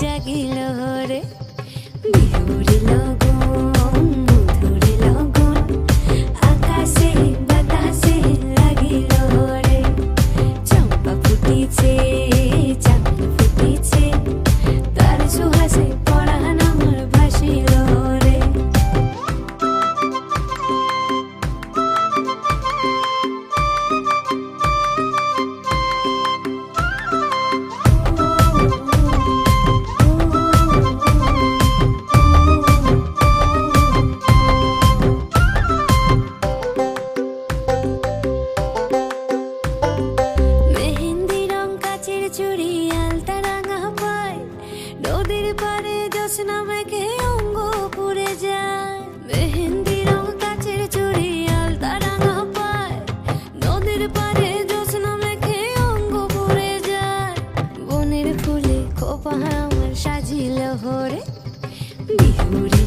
জাগিল রে বিহুর লগন মধুর লগন আকাশে বাতাসে লাগিল রে চম্পা ফুটিছে চাঁদ ফুটিছে তার সুহাসে পরাণ আমার ভাসিল রে মেহেন্দি রং কাচের চুড়ি আলতা রাঙা পায় নদীর পাড়ে জ্যোৎস্না মেঘে অঙ্গ পুড়ে যায় মেহেন্দি রং কাচের চুড়ি আলতা রাঙা পায় নদীর পাড়ে জ্যোৎস্না মেঘে অঙ্গ পুড়ে যায় বনের ফুলে খোপা আমার সাজিল হরে বিহুর